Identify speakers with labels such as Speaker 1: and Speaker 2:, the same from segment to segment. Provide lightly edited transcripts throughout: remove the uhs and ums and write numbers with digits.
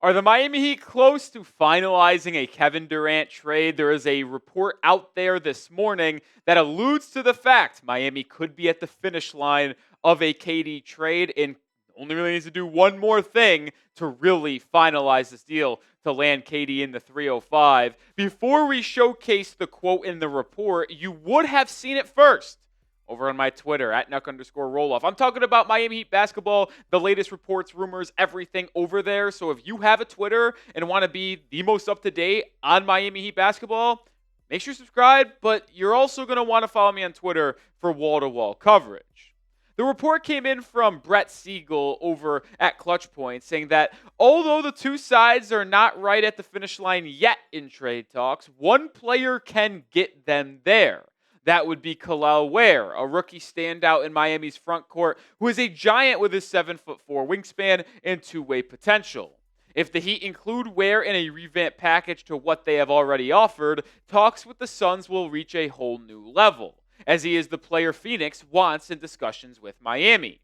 Speaker 1: Are the Miami Heat close to finalizing a Kevin Durant trade? There is a report out there this morning that alludes to the fact Miami could be at the finish line of a KD trade and only really needs to do one more thing to really finalize this deal to land KD in the 305. Before we showcase the quote in the report, you would have seen it first over on my Twitter, at Nic_Rohloff. I'm talking about Miami Heat basketball, the latest reports, rumors, everything over there. So if you have a Twitter and want to be the most up-to-date on Miami Heat basketball, make sure you subscribe, but you're also going to want to follow me on Twitter for wall-to-wall coverage. The report came in from Brett Siegel over at Clutch Point saying that although the two sides are not right at the finish line yet in trade talks, one player can get them there. That would be Kel'el Ware, a rookie standout in Miami's front court who is a giant with his 7'4" wingspan and two-way potential. If the Heat include Ware in a revamped package to what they have already offered, talks with the Suns will reach a whole new level, as he is the player Phoenix wants in discussions with Miami.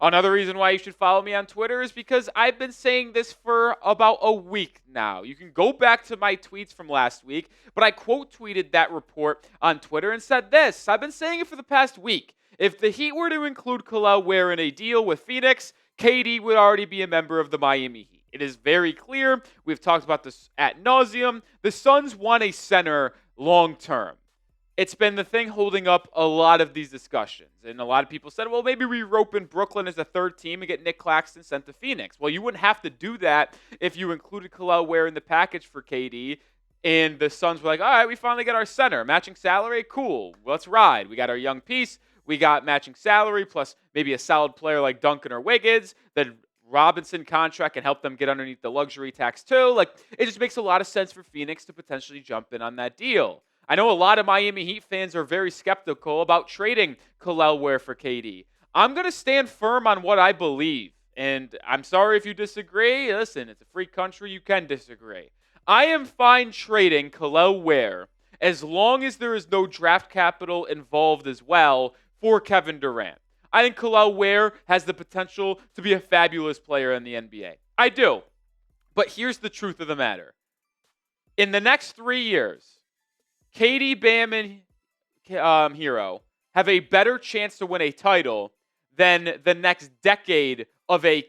Speaker 1: Another reason why you should follow me on Twitter is because I've been saying this for about a week now. You can go back to my tweets from last week, but I quote tweeted that report on Twitter and said this. I've been saying it for the past week. If the Heat were to include Kel'el Ware in a deal with Phoenix, KD would already be a member of the Miami Heat. It is very clear. We've talked about this ad nauseum. The Suns want a center long term. It's been the thing holding up a lot of these discussions. And a lot of people said, well, maybe we rope in Brooklyn as a third team and get Nic Claxton sent to Phoenix. Well, you wouldn't have to do that if you included Kel'el Ware in the package for KD. And the Suns were like, all right, we finally get our center. Matching salary? Cool. Let's ride. We got our young piece. We got matching salary plus maybe a solid player like Duncan or Wiggins. The Robinson contract can help them get underneath the luxury tax too. Like, it just makes a lot of sense for Phoenix to potentially jump in on that deal. I know a lot of Miami Heat fans are very skeptical about trading Kel'el Ware for KD. I'm going to stand firm on what I believe. And I'm sorry if you disagree. Listen, it's a free country. You can disagree. I am fine trading Kel'el Ware as long as there is no draft capital involved as well for Kevin Durant. I think Kel'el Ware has the potential to be a fabulous player in the NBA. I do. But here's the truth of the matter. In the next 3 years, KD, Bam, and Hero have a better chance to win a title than the next decade of a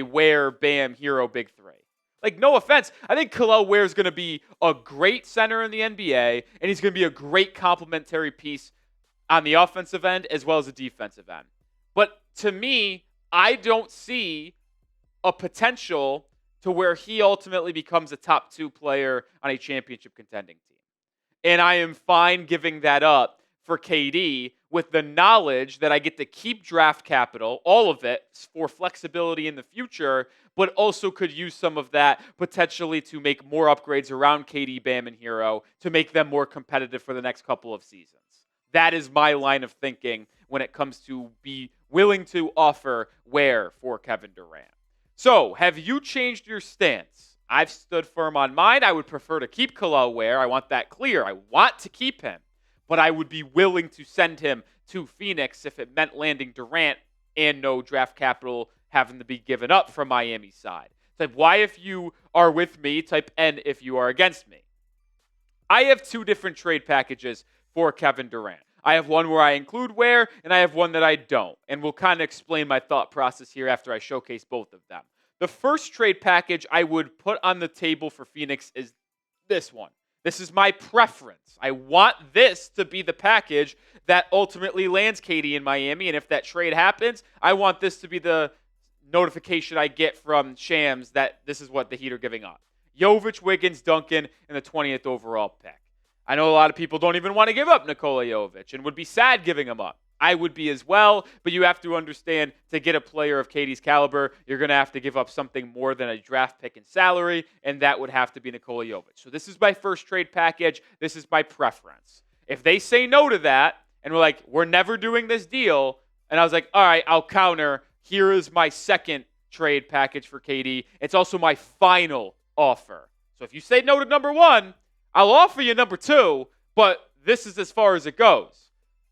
Speaker 1: Ware, Bam, Hero Big Three. Like, no offense, I think Kel'el Ware is going to be a great center in the NBA, and he's going to be a great complementary piece on the offensive end as well as the defensive end. But to me, I don't see a potential to where he ultimately becomes a top 2 player on a championship contending team. And I am fine giving that up for KD with the knowledge that I get to keep draft capital, all of it, for flexibility in the future, but also could use some of that potentially to make more upgrades around KD, Bam, and Hero to make them more competitive for the next couple of seasons. That is my line of thinking when it comes to be willing to offer Ware for Kevin Durant. So, have you changed your stance? I've stood firm on mine. I would prefer to keep Kel'el Ware. I want that clear. I want to keep him. But I would be willing to send him to Phoenix if it meant landing Durant and no draft capital having to be given up from Miami's side. Type Y if you are with me. Type N if you are against me. I have 2 different trade packages for Kevin Durant. I have one where I include Ware, and I have one that I don't. And we'll kind of explain my thought process here after I showcase both of them. The first trade package I would put on the table for Phoenix is this one. This is my preference. I want this to be the package that ultimately lands KD in Miami, and if that trade happens, I want this to be the notification I get from Shams that this is what the Heat are giving up. Jovic, Wiggins, Duncan, and the 20th overall pick. I know a lot of people don't even want to give up Nikola Jovic and would be sad giving him up. I would be as well, but you have to understand to get a player of KD's caliber, you're going to have to give up something more than a draft pick in salary, and that would have to be Nikola Jovic. So this is my first trade package. This is my preference. If they say no to that, and we're like, we're never doing this deal, and I was like, all right, I'll counter. Here is my second trade package for KD. It's also my final offer. So if you say no to number 1, I'll offer you number 2, but this is as far as it goes.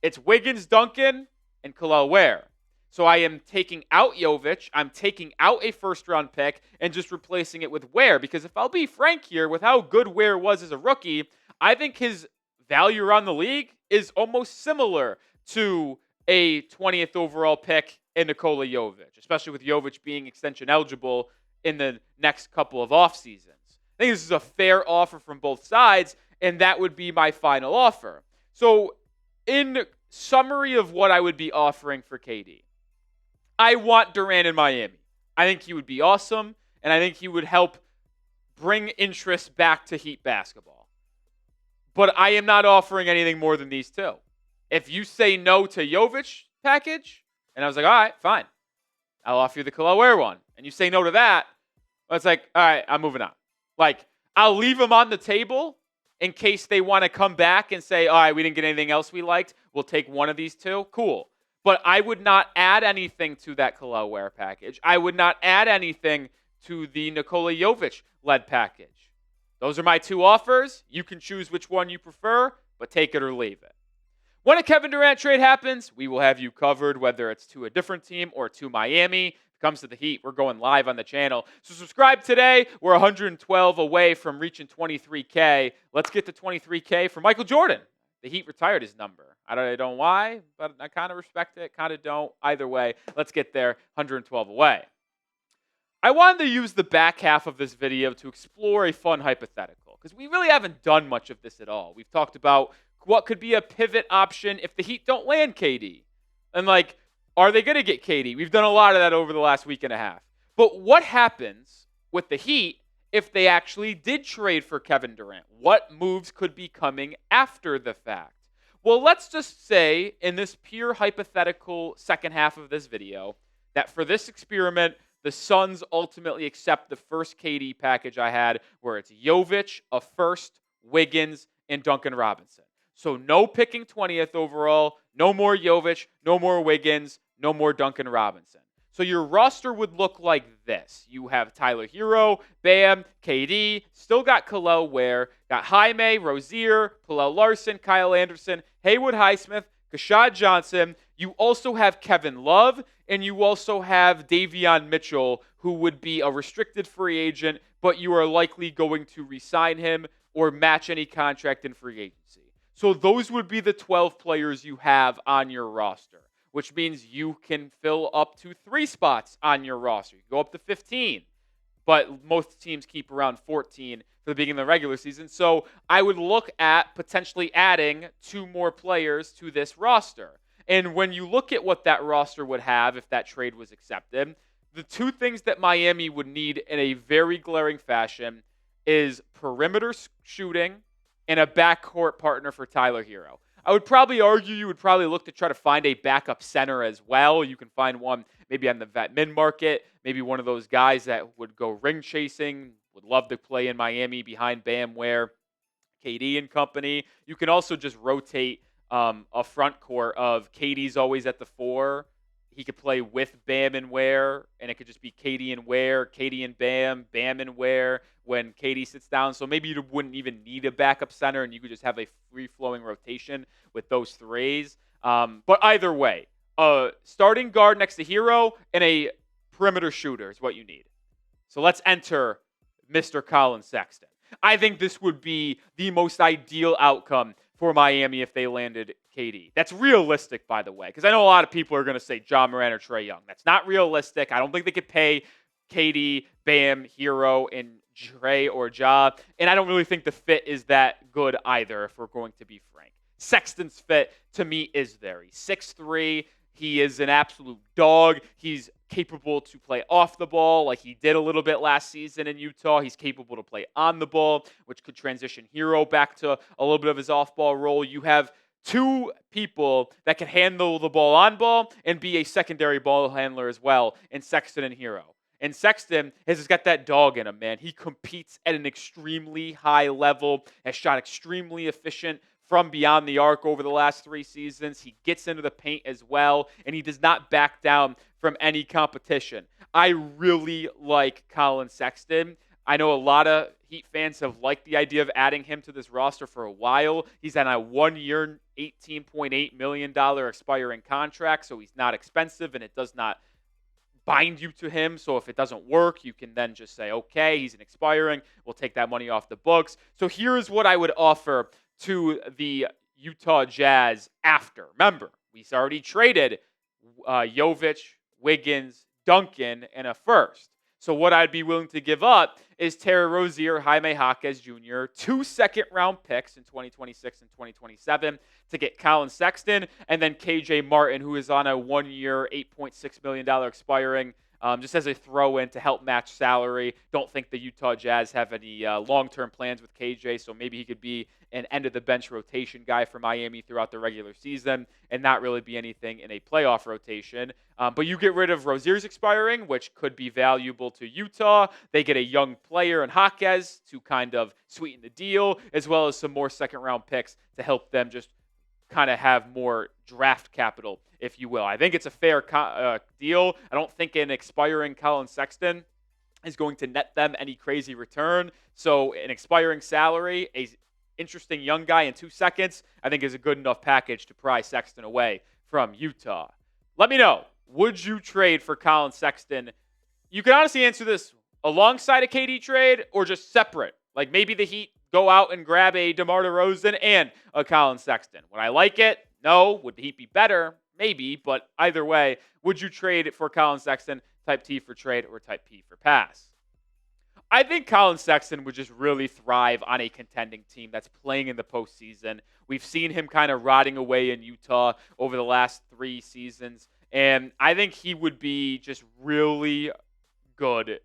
Speaker 1: It's Wiggins, Duncan, and Kel'el Ware. So I am taking out Jovic, I'm taking out a first-round pick, and just replacing it with Ware. Because if I'll be frank here, with how good Ware was as a rookie, I think his value around the league is almost similar to a 20th overall pick in Nikola Jovic, especially with Jovic being extension eligible in the next couple of off seasons. I think this is a fair offer from both sides, and that would be my final offer. So, in summary of what I would be offering for KD, I want Durant in Miami. I think he would be awesome, and I think he would help bring interest back to Heat basketball. But I am not offering anything more than these two. If you say no to Jovic package, and I was like, all right, fine. I'll offer you the Kel'el Ware one. And you say no to that, it's like, all right, I'm moving on. Like, I'll leave them on the table in case they want to come back and say, all right, we didn't get anything else we liked. We'll take one of these two. Cool. But I would not add anything to that Kel'el Ware package. I would not add anything to the Nikola Jovic-led package. Those are my two offers. You can choose which one you prefer, but take it or leave it. When a Kevin Durant trade happens, we will have you covered, whether it's to a different team or to Miami. If it comes to the Heat, we're going live on the channel. So subscribe today. We're 112 away from reaching 23K. Let's get to 23K for Michael Jordan. The Heat retired his number. I don't know why, but I kind of respect it, kind of don't. Either way, let's get there, 112 away. I wanted to use the back half of this video to explore a fun hypothetical, because we really haven't done much of this at all. We've talked about what could be a pivot option if the Heat don't land KD. And like, are they going to get KD? We've done a lot of that over the last week and a half. But what happens with the Heat if they actually did trade for Kevin Durant? What moves could be coming after the fact? Well, let's just say in this pure hypothetical second half of this video that for this experiment, the Suns ultimately accept the first KD package I had, where it's Jovic, a first, Wiggins, and Duncan Robinson. So no picking 20th overall, no more Jovic, no more Wiggins, no more Duncan Robinson. So your roster would look like this. You have Tyler Hero, Bam, KD, still got Kel'el Ware, got Jaime, Rozier, Paolo Larson, Kyle Anderson, Haywood Highsmith, Kashad Johnson. You also have Kevin Love, and you also have Davion Mitchell, who would be a restricted free agent, but you are likely going to re-sign him or match any contract in free agency. So those would be the 12 players you have on your roster, which means you can fill up to 3 spots on your roster. You can go up to 15, but most teams keep around 14 for the beginning of the regular season. So I would look at potentially adding 2 more players to this roster. And when you look at what that roster would have if that trade was accepted, the 2 things that Miami would need in a very glaring fashion is perimeter shooting and a backcourt partner for Tyler Hero. I would probably argue you would probably look to try to find a backup center as well. You can find one maybe on the vet mid market, maybe one of those guys that would go ring chasing, would love to play in Miami behind Bam, Ware, KD and company. You can also just rotate a front court of KD's always at the 4. He could play with Bam and Ware, and it could just be KD and Ware, KD and Bam, Bam and Ware when KD sits down. So maybe you wouldn't even need a backup center, and you could just have a free-flowing rotation with those 3s. But either way, a starting guard next to Hero and a perimeter shooter is what you need. So let's enter Mr. Collin Sexton. I think this would be the most ideal outcome for Miami if they landed KD. That's realistic, by the way, because I know a lot of people are going to say John Moran or Trae Young. That's not realistic. I don't think they could pay KD, Bam, Hero, and Trae or Ja, and I don't really think the fit is that good either, if we're going to be frank. Sexton's fit, to me, is there. He's 6'3". He is an absolute dog. He's capable to play off the ball like he did a little bit last season in Utah. He's capable to play on the ball, which could transition Hero back to a little bit of his off-ball role. You have 2 people that can handle the ball on ball and be a secondary ball handler as well in Sexton and Hero. And Sexton has just got that dog in him, man. He competes at an extremely high level, has shot extremely efficient from beyond the arc over the last 3 seasons. He gets into the paint as well, and he does not back down from any competition. I really like Collin Sexton. I know a lot of Heat fans have liked the idea of adding him to this roster for a while. He's on a 1-year, $18.8 million expiring contract, so he's not expensive and it does not bind you to him. So if it doesn't work, you can then just say, okay, he's an expiring. We'll take that money off the books. So here's what I would offer to the Utah Jazz after. Remember, we already traded Jovic, Wiggins, Duncan, and a first. So what I'd be willing to give up is Terry Rozier, Jaime Jaquez Jr., 2 second-round picks in 2026 and 2027 to get Collin Sexton, and then KJ Martin, who is on a 1-year, $8.6 million expiring, just as a throw-in to help match salary. Don't think the Utah Jazz have any long-term plans with KJ, so maybe he could be an end-of-the-bench rotation guy for Miami throughout the regular season and not really be anything in a playoff rotation. But you get rid of Rozier's expiring, which could be valuable to Utah. They get a young player in Jaquez to kind of sweeten the deal, as well as some more second-round picks to help them just kind of have more draft capital, if you will. I think it's a fair deal. I don't think an expiring Collin Sexton is going to net them any crazy return. So an expiring salary, a interesting young guy in 2 seconds, I think is a good enough package to pry Sexton away from Utah. Let me know. Would you trade for Collin Sexton? You can honestly answer this alongside a KD trade or just separate. Like maybe the Heat go out and grab a DeMar DeRozan and a Collin Sexton. Would I like it? No. Would the Heat be better? Maybe. But either way, would you trade for Collin Sexton? Type T for trade or type P for pass. I think Collin Sexton would just really thrive on a contending team that's playing in the postseason. We've seen him kind of rotting away in Utah over the last 3 seasons, and I think he would be just really good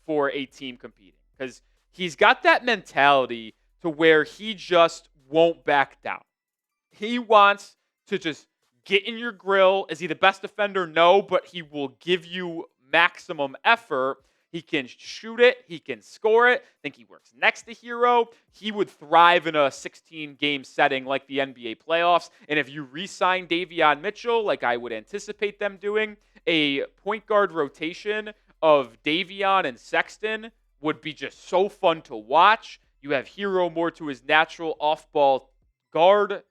Speaker 1: for a team competing because he's got that mentality to where he just won't back down. He wants to just get in your grill. Is he the best defender? No, but he will give you maximum effort. He can shoot it. He can score it. I think he works next to Hero. He would thrive in a 16-game setting like the NBA playoffs. And if you re-sign Davion Mitchell, like I would anticipate them doing, a point guard rotation of Davion and Sexton would be just so fun to watch. You have Hero more to his natural off-ball guard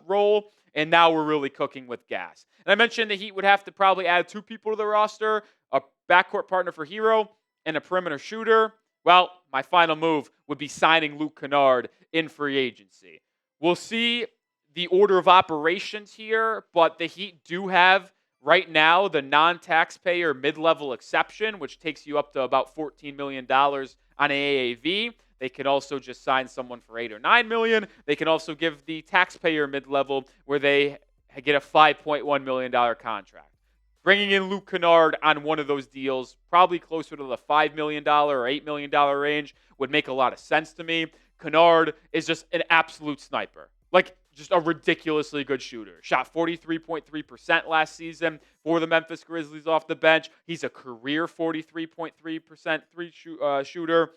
Speaker 1: role, and now we're really cooking with gas. And I mentioned the Heat would have to probably add 2 people to the roster, a backcourt partner for Hero and a perimeter shooter. Well, my final move would be signing Luke Kennard in free agency. We'll see the order of operations here, but the Heat do have right now the non-taxpayer mid-level exception, which takes you up to about $14 million on AAV. They can also just sign someone for $8 or $9 million. They can also give the taxpayer mid-level where they get a $5.1 million contract. Bringing in Luke Kennard on one of those deals, probably closer to the $5 million or $8 million range, would make a lot of sense to me. Kennard is just an absolute sniper. Like, just a ridiculously good shooter. Shot 43.3% last season for the Memphis Grizzlies off the bench. He's a career 43.3% shooter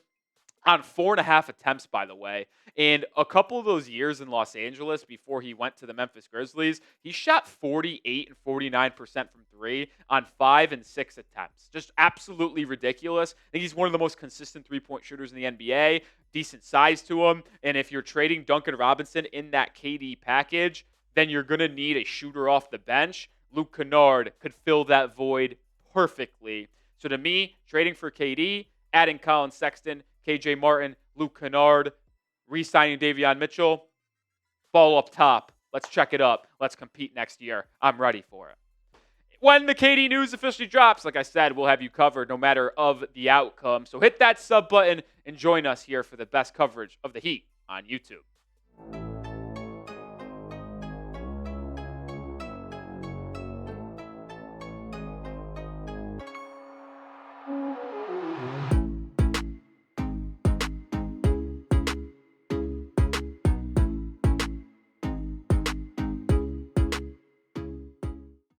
Speaker 1: on 4.5 attempts, by the way. And a couple of those years in Los Angeles before he went to the Memphis Grizzlies, he shot 48 and 49% from 3 on 5 and 6 attempts. Just absolutely ridiculous. I think he's one of the most consistent three-point shooters in the NBA. Decent size to him. And if you're trading Duncan Robinson in that KD package, then you're going to need a shooter off the bench. Luke Kennard could fill that void perfectly. So to me, trading for KD, adding Collin Sexton, KJ Martin, Luke Kennard, re-signing Davion Mitchell, ball up top. Let's check it up. Let's compete next year. I'm ready for it. When the KD news officially drops, like I said, we'll have you covered no matter of the outcome. So hit that sub button and join us here for the best coverage of the Heat on YouTube.